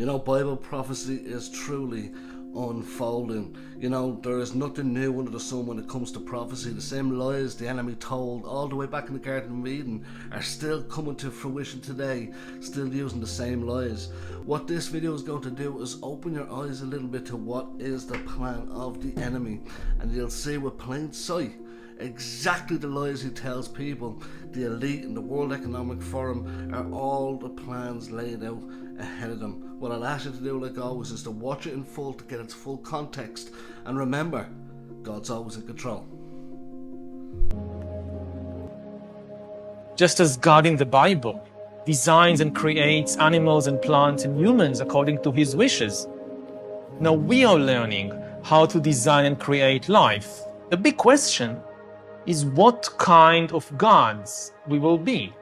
Bible prophecy is truly unfolding. There is nothing new under the sun when it comes to prophecy. The same lies the enemy told all the way back in the Garden of Eden are still coming to fruition today, still using the same lies. What this video is going to do is open your eyes a little bit to what is the plan of the enemy, and you'll see with plain sight exactly the lies he tells people. The elite and the World Economic Forum are all the plans laid out ahead of them. What I'll ask you to do, like always, is to watch it in full to get its full context, and remember, God's always in control. Just as God in the Bible designs and creates animals and plants and humans according to his wishes, now we are learning how to design and create life. The big question is what kind of gods we will be.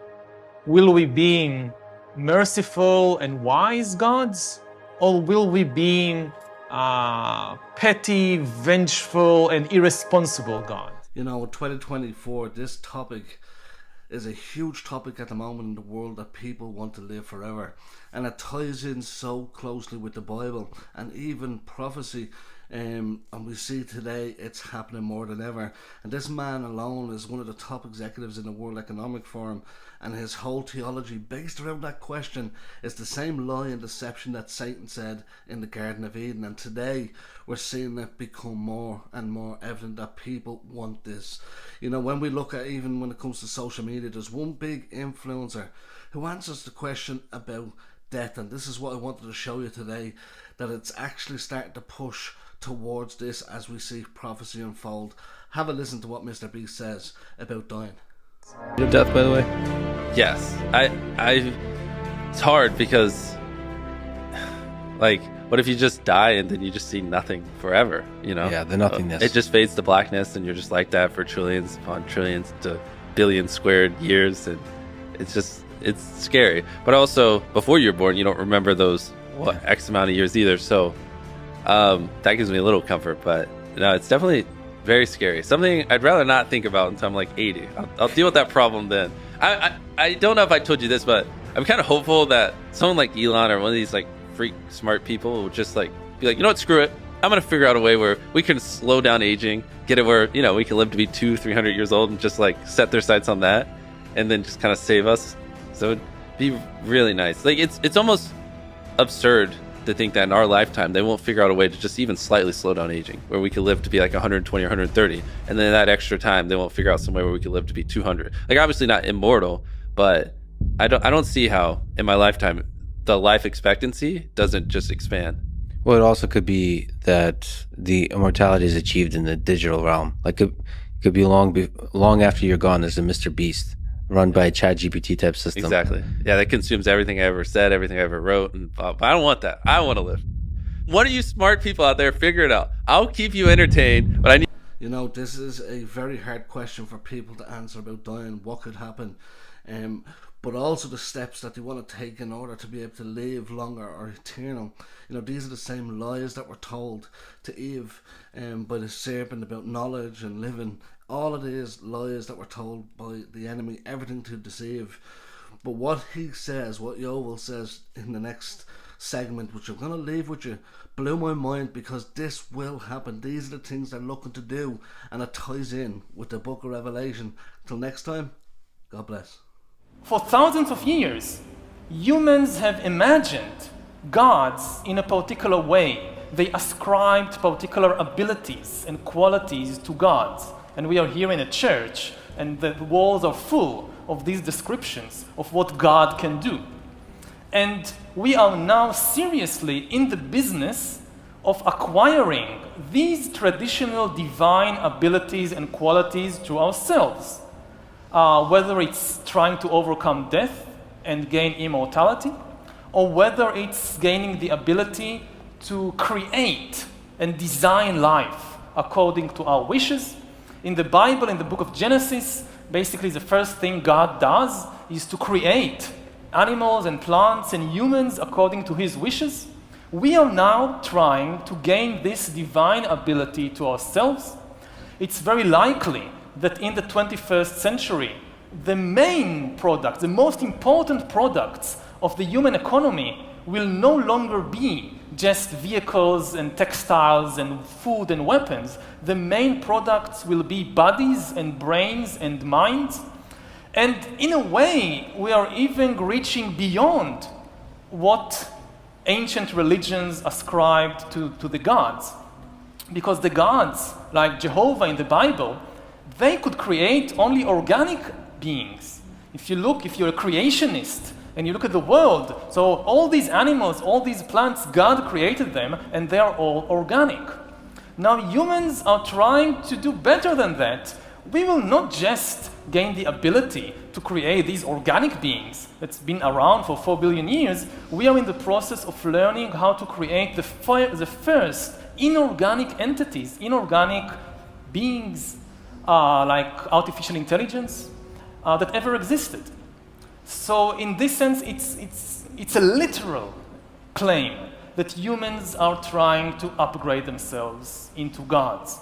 Will we be merciful and wise gods, or will we be petty, vengeful, and irresponsible gods? In 2024, this topic is a huge topic at the moment in the world, that people want to live forever, and it ties in so closely with the Bible and even prophecy. And we see today it's happening more than ever. And this man alone is one of the top executives in the World Economic Forum, and his whole theology based around that question is the same lie and deception that Satan said in the Garden of Eden. And today we're seeing it become more and more evident that people want this. When we look at, even when it comes to social media, there's one big influencer who answers the question about death, and this is what I wanted to show you today, that it's actually starting to push towards this as we see prophecy unfold. Have a listen to what Mr. B says about dying. Your death, by the way? Yes. It's hard because, what if you just die and then you just see nothing forever, Yeah, the nothingness. It just fades to blackness, and you're just like that for trillions upon trillions to billions squared years, and it's scary. But also, before you're born, you don't remember those X amount of years either, so that gives me a little comfort. But no, it's definitely very scary. Something I'd rather not think about until I'm like 80. I'll deal with that problem then. I don't know if I told you this, but I'm kind of hopeful that someone like Elon or one of these freak smart people will just be like, screw it. I'm gonna figure out a way where we can slow down aging, get it where we can live to be 200-300 years old, and just set their sights on that, and then just kind of save us. So it'd be really nice. It's almost absurd to think that in our lifetime they won't figure out a way to just even slightly slow down aging, where we could live to be 120 or 130, and then that extra time they won't figure out some way where we could live to be 200. Obviously not immortal, but I don't see how in my lifetime the life expectancy doesn't just expand. Well, it also could be that the immortality is achieved in the digital realm. It could be long after you're gone. There's a Mr. Beast run by a ChatGPT type system. Exactly. Yeah, that consumes everything I ever said, everything I ever wrote, and I don't want that. I want to live. One of you smart people out there, figure it out. I'll keep you entertained, but I need... This is a very hard question for people to answer about dying, what could happen, but also the steps that they want to take in order to be able to live longer or eternal. These are the same lies that were told to Eve by the serpent about knowledge and living. All of these lies that were told by the enemy, everything to deceive. But what he says, what Yovel says in the next segment, which I'm going to leave with you, blew my mind, because this will happen. These are the things they're looking to do, and it ties in with the book of Revelation. Till next time, God bless. For thousands of years, humans have imagined gods in a particular way. They ascribed particular abilities and qualities to gods. And we are here in a church, and the walls are full of these descriptions of what God can do. And we are now seriously in the business of acquiring these traditional divine abilities and qualities to ourselves. Whether it's trying to overcome death and gain immortality, or whether it's gaining the ability to create and design life according to our wishes. In the Bible, in the book of Genesis, basically the first thing God does is to create animals and plants and humans according to his wishes. We are now trying to gain this divine ability to ourselves. It's very likely that in the 21st century, the main product, the most important products of the human economy will no longer be just vehicles and textiles and food and weapons. The main products will be bodies and brains and minds. And in a way, we are even reaching beyond what ancient religions ascribed to the gods. Because the gods, like Jehovah in the Bible, they could create only organic beings. If you're a creationist and you look at the world, so all these animals, all these plants, God created them and they're all organic. Now humans are trying to do better than that. We will not just gain the ability to create these organic beings that's been around for 4 billion years. We are in the process of learning how to create the first inorganic entities, inorganic beings, like artificial intelligence, that ever existed. So in this sense, it's a literal claim that humans are trying to upgrade themselves into gods.